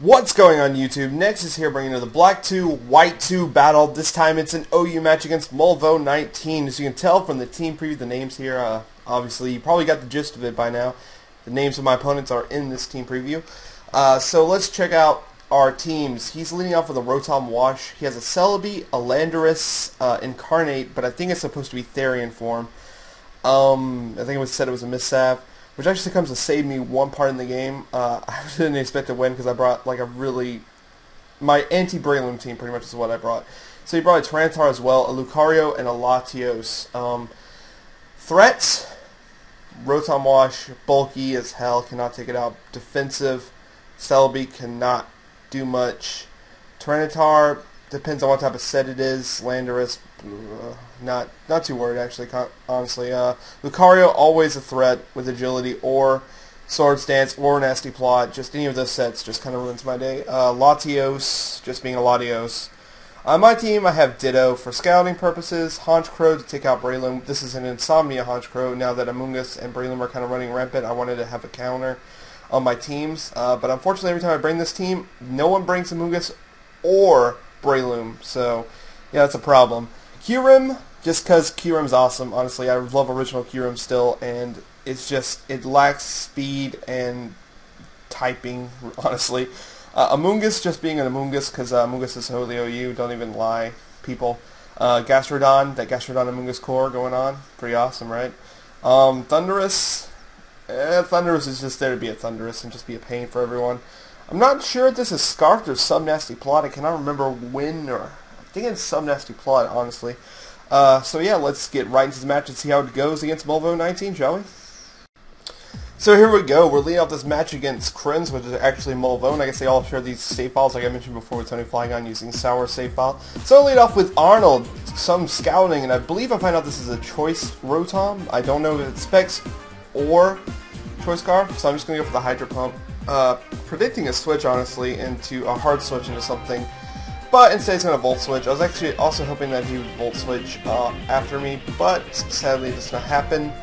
What's going on YouTube? Next is here bringing you the Black 2, White 2 battle. This time it's an OU match against Mulvone19. As you can tell from the team preview, the names here, obviously you probably got the gist of it by now. The names of my opponents are in this team preview. So let's check out our teams. He's leading off with a Rotom Wash. He has a Celebi, a Landorus, Incarnate, but I think it's supposed to be Therian form. I think it was said it was a Missav, which actually comes to save me one part in the game. I didn't expect to win because I brought like my anti-Breloom team pretty much is what I brought. So he brought a Tyranitar as well, a Lucario, and a Latios. Threats, Rotom Wash, bulky as hell, cannot take it out. Defensive, Celebi cannot do much. Tyranitar, depends on what type of set it is. Landorus, not too worried actually, honestly. Lucario, always a threat with agility or Swords Dance or Nasty Plot. Just any of those sets just kind of ruins my day. Latios, just being a Latios. On my team, I have Ditto for scouting purposes, Honchkrow to take out Breloom. This is an Insomnia Honchkrow. Now that Amoonguss and Breloom are kind of running rampant, I wanted to have a counter on my teams. But unfortunately, every time I bring this team, no one brings Amoonguss or Breloom. So, yeah, that's a problem. Kyurem, just because Kyurem's awesome. Honestly, I love original Kyurem still, and it's just, it lacks speed and typing, honestly. Amoonguss, just being an Amoonguss, because Amoonguss is totally OU, don't even lie, people. Gastrodon, that Gastrodon Amoonguss core going on, pretty awesome, right? Thundurus, Thundurus is just there to be a Thundurus and just be a pain for everyone. I'm not sure if this is Scarfed or Some Nasty Plot, I cannot remember when, or I think it's Some Nasty Plot, honestly. So yeah, let's get right into the match and see how it goes against Mulvone19, shall we? So here we go. We're leading off this match against Krims, which is actually Mulvone. I guess they all share these save files, like I mentioned before with Tony Flying On using Sour save file. So I'll lead off with Arnold, some scouting, and I believe I find out this is a Choice Rotom. I don't know if it's Specs or Choice Scarf, so I'm just going to go for the Hydro Pump. Predicting a switch, honestly, into a hard switch into something. But instead he's going to Volt Switch. I was actually also hoping that he would Volt Switch after me, but sadly it does not happen.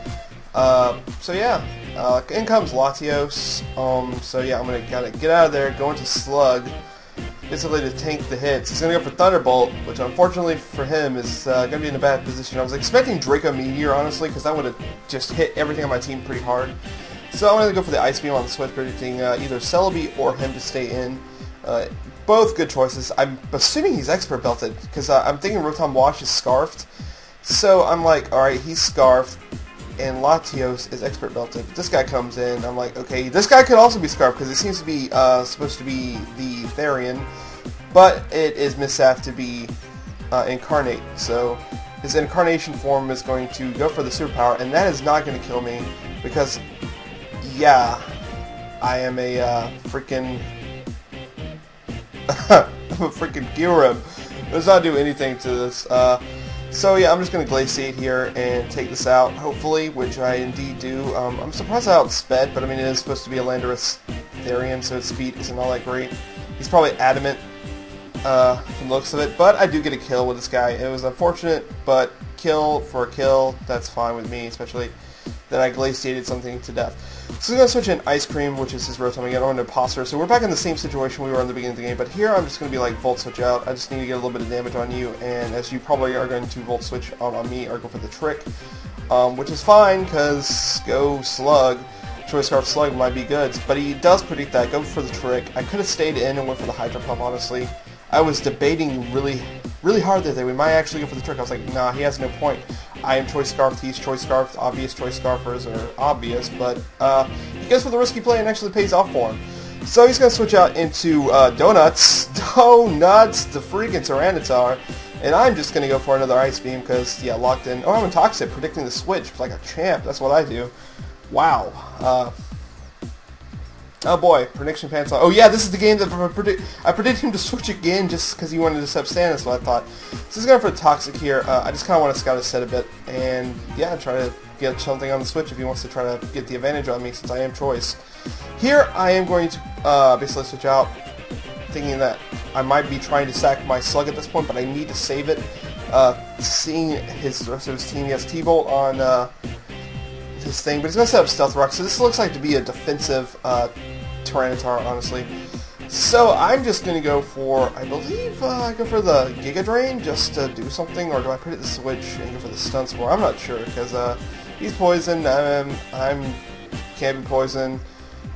So yeah, in comes Latios. So yeah, I'm going to kind of get out of there, go into Slug, basically to tank the hits. He's going to go for Thunderbolt, which unfortunately for him is going to be in a bad position. I was expecting Draco Meteor, honestly, because that would have just hit everything on my team pretty hard. So I'm going to go for the Ice Beam on the switch, predicting either Celebi or him to stay in. Both good choices. I'm assuming he's Expert Belted, because I'm thinking Rotom Wash is Scarfed. So I'm like, alright, he's Scarfed, and Latios is Expert Belted. This guy comes in, I'm like, okay, this guy could also be Scarfed, because it seems to be supposed to be the Therian, but it is Missav to be Incarnate. So his Incarnation form is going to go for the Superpower, and that is not going to kill me, because, yeah, I am a freaking... I'm a freaking Kyurem. Does not do anything to this. So yeah, I'm just going to Glaciate here and take this out, hopefully, which I indeed do. I'm surprised I outsped, but I mean it is supposed to be a Landorus Therian, so its speed isn't all that great. He's probably adamant from the looks of it, but I do get a kill with this guy. It was unfortunate, but kill for a kill, that's fine with me, especially that I Glaciated something to death. So I'm going to switch in Ice Cream, which is his Rotom again, on to Imposter. So we're back in the same situation we were in the beginning of the game, but here I'm just going to be like Volt Switch out. I just need to get a little bit of damage on you, and as you probably are going to Volt Switch out on me or go for the Trick, which is fine, because go Slug. Choice Scarf Slug might be good, but he does predict that. Go for the Trick. I could have stayed in and went for the Hydro Pump, honestly. I was debating really hard that we might actually go for the Trick. I was like, nah, he has no point. I am Choice Scarfed, he's Choice Scarfed. Obvious Choice Scarfers are obvious, but he goes for the risky play and actually pays off for him. So he's going to switch out into Donuts, the freaking Tyranitar, and I'm just going to go for another Ice Beam because, yeah, locked in. Oh, I'm Toxic, predicting the switch like a champ. That's what I do. Wow. Oh boy, prediction pants on. Oh yeah, this is the game that I predicted him to switch again just because he wanted to sub Stannis, what I thought. So he's going for Toxic here. I just kind of want to scout his set a bit and, yeah, try to get something on the switch if he wants to try to get the advantage on me since I am Choice. Here I am going to basically switch out, thinking that I might be trying to sack my Slug at this point, but I need to save it. Seeing the rest of his team, he has T-Bolt on his thing, but he's going to set up Stealth Rock, so this looks like to be a defensive Tyranitar, honestly. So I'm just going to go for, I believe, I go for the Giga Drain just to do something, or do I put it in the switch and go for the Stun Spore? I'm not sure, because he's poisoned, I'm can't be poisoned,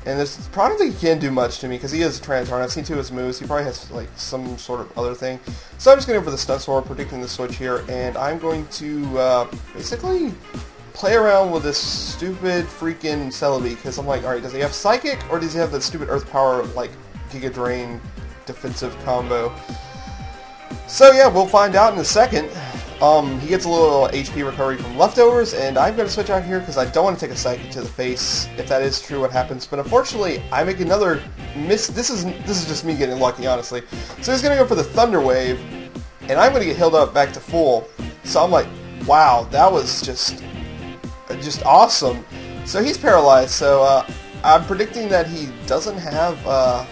and there's probably he can't do much to me, because he is a Tyranitar, and I've seen two of his moves, he probably has like some sort of other thing. So I'm just going to go for the Stun Spore, predicting the switch here, and I'm going to basically play around with this stupid freaking Celebi, because I'm like, alright, does he have Psychic, or does he have that stupid Earth Power, like, Giga Drain defensive combo? So yeah, we'll find out in a second. He gets a little HP recovery from leftovers, and I'm going to switch out here because I don't want to take a Psychic to the face, if that is true what happens. But unfortunately, I make another miss. This is just me getting lucky, honestly. So he's going to go for the Thunder Wave, and I'm going to get healed up back to full. So I'm like, wow, that was just awesome. So he's paralyzed, so I'm predicting that he doesn't have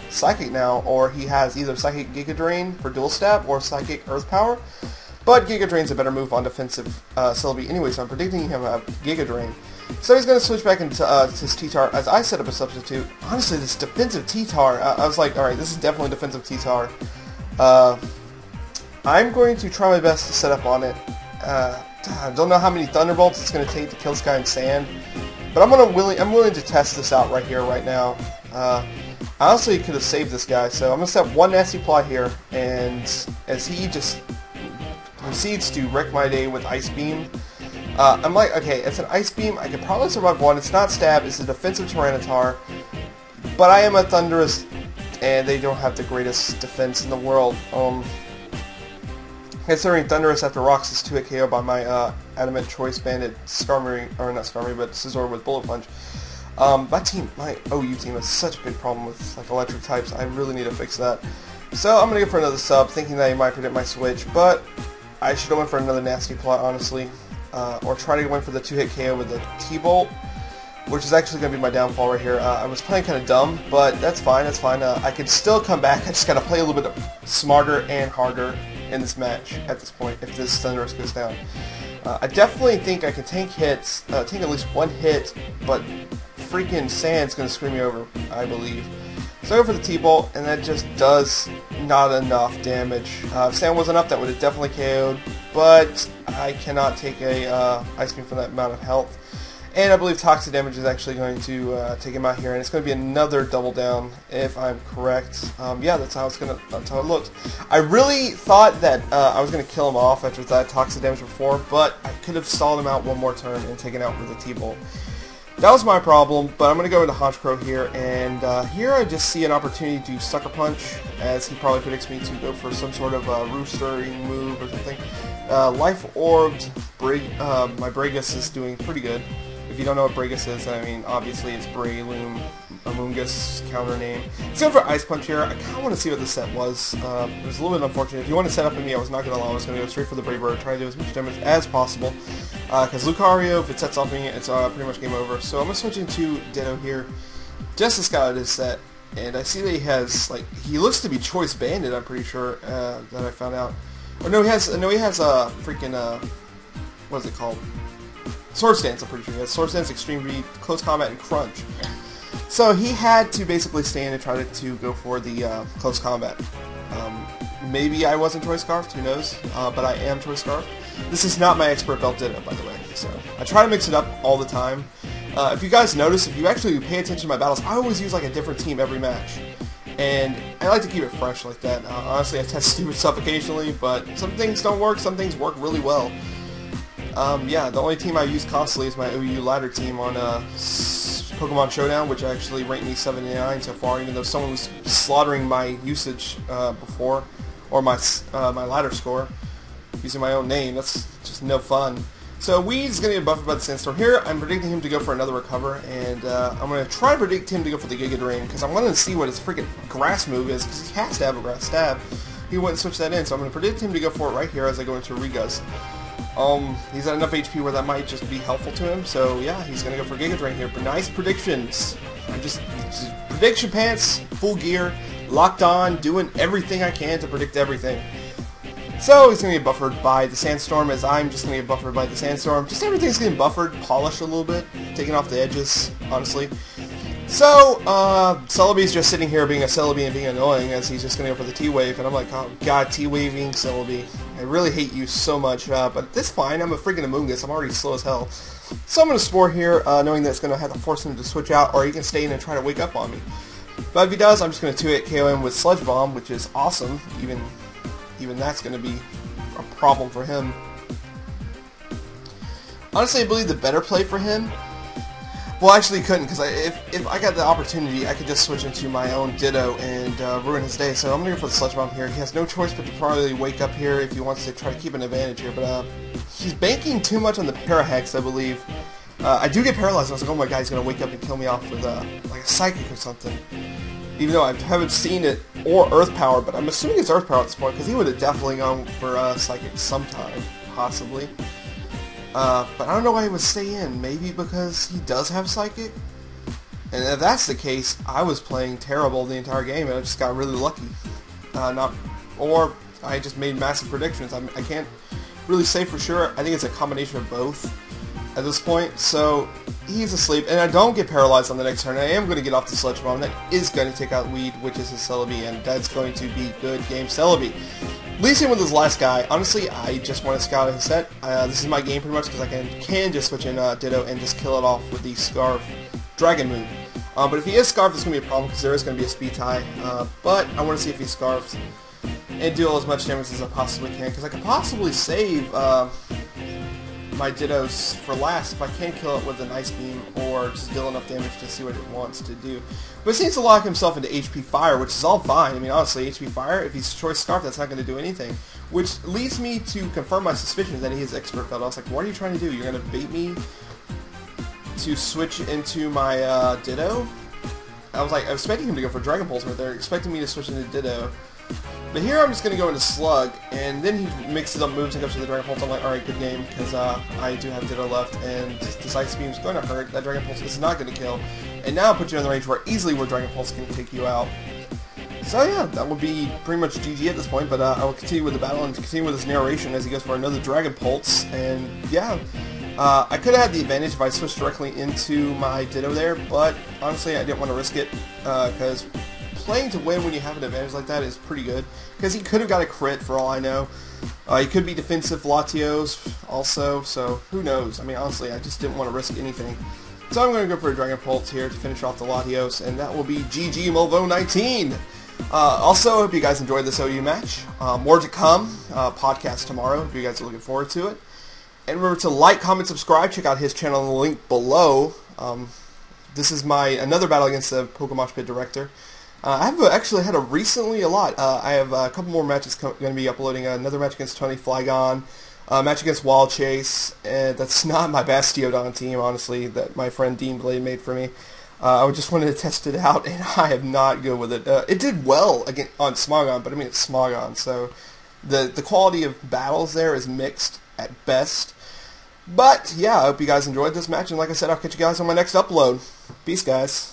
Psychic now, or he has either Psychic Giga Drain for dual stab or Psychic Earth Power. But Giga Drain's a better move on defensive Celebi anyway, so I'm predicting him to have Giga Drain. So he's going to switch back into his T-Tar as I set up a substitute. Honestly, this defensive T-Tar, I was like, alright, this is definitely defensive T-Tar. I'm going to try my best to set up on it. I don't know how many Thunderbolts it's going to take to kill this guy in Sand, but I'm willing to test this out right here, right now. I honestly could have saved this guy, so I'm going to set one Nasty Plot here, and as he just proceeds to wreck my day with Ice Beam, I'm like, okay, it's an Ice Beam, I could probably survive one, it's not Stab, it's a defensive Tyranitar, but I am a Thundurus, and they don't have the greatest defense in the world. Considering Thundurus after Rocks is 2-hit KO by my Adamant Choice Bandit Skarmory, or not Skarmory, but Scizor with Bullet Punch. My OU team has such a big problem with like electric types. I really need to fix that. So I'm gonna go for another sub, thinking that he might predict my switch, but I should have went for another Nasty Plot, honestly, or try to go in for the 2-hit KO with the T-Bolt, which is actually gonna be my downfall right here. I was playing kind of dumb, but that's fine. That's fine. I could still come back. I just gotta play a little bit smarter and harder in this match at this point if this Thundurus goes down. I definitely think I can tank hits, tank at least one hit, but freaking Sand's going to screw me over, I believe. So I go for the T-Bolt, and that just does not enough damage. If Sand wasn't up, that would have definitely KO'd, but I cannot take a Ice Beam for that amount of health. And I believe Toxic Damage is actually going to take him out here, and it's going to be another double down, if I'm correct. Yeah, that's how it looked. I really thought that I was going to kill him off after that Toxic Damage before, but I could have stalled him out one more turn and taken out with a T-Bolt. That was my problem, but I'm going to go into Honchkrow here, and here I just see an opportunity to Sucker Punch, as he probably predicts me to go for some sort of roostering move or something. Life Orbed, my Bragus is doing pretty good. If you don't know what Bragus is, I mean, obviously it's Breloom, Amoonguss counter name. Let's go for Ice Punch here. I kind of want to see what the set was. It was a little bit unfortunate. If you want to set up in me, I was not going to allow. I was going to go straight for the Brave Bird, try to do as much damage as possible. Because Lucario, if it sets up me, it's pretty much game over. So I'm going to switch into Ditto here, just to scout his set. And I see that he has, like, he looks to be Choice Bandit, I'm pretty sure, that I found out. Or no, he has a freaking, what is it called? Sword Stance, I'm pretty sure. He has Sword Stance, Extreme Read, Close Combat, and Crunch. So he had to basically stand and try to go for the Close Combat. Maybe I wasn't Choice Scarfed, who knows, but I am Choice Scarfed. This is not my Expert Belt Ditto, by the way, so I try to mix it up all the time. If you guys notice, if you actually pay attention to my battles, I always use like a different team every match. And I like to keep it fresh like that. Honestly, I test stupid stuff occasionally, but some things don't work, some things work really well. Yeah, the only team I use constantly is my OU ladder team on Pokemon Showdown, which actually ranked me 79 so far, even though someone was slaughtering my usage before, or my ladder score, using my own name. That's just no fun. So Weed's going to get buffed by the Sandstorm here. I'm predicting him to go for another Recover, and I'm going to try to predict him to go for the Giga Drain, because I want to see what his freaking Grass move is, because he has to have a Grass Stab. He wouldn't switch that in, so I'm going to predict him to go for it right here as I go into Reguz. He's at enough HP where that might just be helpful to him, so yeah, he's going to go for Giga Drain here. But nice predictions. I'm just prediction pants, full gear, locked on, doing everything I can to predict everything. So he's going to get buffered by the Sandstorm, as I'm just going to get buffered by the Sandstorm. Just everything's getting buffered, polished a little bit, taking off the edges, honestly. So, Celebi's just sitting here being a Celebi and being annoying as he's just going to go for the T-Wave, and I'm like, oh god, T-Waving Celebi. I really hate you so much, but that's fine, I'm a freaking Amoongus, I'm already slow as hell. So I'm going to Spore here, knowing that it's going to have to force him to switch out, or he can stay in and try to wake up on me. But if he does, I'm just going to 2-hit KO him with Sludge Bomb, which is awesome. Even that's going to be a problem for him. Honestly, I believe the better play for him... Well, actually, he couldn't, because if I got the opportunity, I could just switch into my own Ditto and ruin his day. So I'm going to go for the Sludge Bomb here. He has no choice but to probably wake up here if he wants to try to keep an advantage here. But he's banking too much on the Parahex, I believe. I do get paralyzed. I was like, oh my god, he's going to wake up and kill me off with like a Psychic or something. Even though I haven't seen it, or Earth Power, but I'm assuming it's Earth Power at this point, because he would have definitely gone for Psychic sometime, possibly. But I don't know why he would stay in. Maybe because he does have Psychic? And if that's the case, I was playing terrible the entire game, and I just got really lucky. Or I just made massive predictions. I can't really say for sure. I think it's a combination of both at this point. So he's asleep, and I don't get paralyzed on the next turn. I am going to get off the Sludge Bomb. That is going to take out Weed, which is his Celebi, and that's going to be good game Celebi. Leaves him with his last guy. Honestly, I just want to scout his set. This is my game pretty much because I can just switch in Ditto and just kill it off with the Scarf Dragon move. But if he is Scarfed, it's going to be a problem because there is going to be a speed tie. But I want to see if he Scarfs and deal as much damage as I possibly can, because I could possibly save my Dittos for last if I can kill it with an Ice Beam or just deal enough damage to see what it wants to do. But it seems to lock himself into HP Fire, which is all fine. I mean, honestly, HP Fire, if he's Choice Scarf, that's not going to do anything. Which leads me to confirm my suspicions that he is Expert Belt. I was like, what are you trying to do? You're going to bait me to switch into my Ditto? I was expecting him to go for Dragon Pulse right there, expecting me to switch into Ditto. But here I'm just going to go into Slug, and then he mixes up moves and goes to the Dragon Pulse. I'm like, alright, good game, because I do have Ditto left, and this Ice Beam is going to hurt. That Dragon Pulse is not going to kill. And now I'll put you in the range where Dragon Pulse can take you out. So yeah, that will be pretty much GG at this point, but I will continue with the battle and continue with his narration as he goes for another Dragon Pulse. And yeah, I could have had the advantage if I switched directly into my Ditto there, but honestly I didn't want to risk it, because playing to win when you have an advantage like that is pretty good, because he could have got a crit for all I know. He could be defensive Latios also, so who knows. I mean, honestly, I just didn't want to risk anything. So I'm going to go for a Dragon Pulse here to finish off the Latios, and that will be GG Mulvone19. Also, hope you guys enjoyed this OU match. More to come, podcast tomorrow, if you guys are looking forward to it. And remember to like, comment, subscribe, check out his channel in the link below. This is another battle against the Pokemosh Pit director. I've actually had recently a lot. I have a couple more matches going to be uploading. Another match against Tony Flygon, a match against Wild Chase, and that's not my Bastiodon team, honestly, that my friend Dean Blade made for me. I just wanted to test it out, and I am not good with it. It did well on Smogon, but I mean it's Smogon, so the quality of battles there is mixed at best. But yeah, I hope you guys enjoyed this match, and like I said, I'll catch you guys on my next upload. Peace, guys.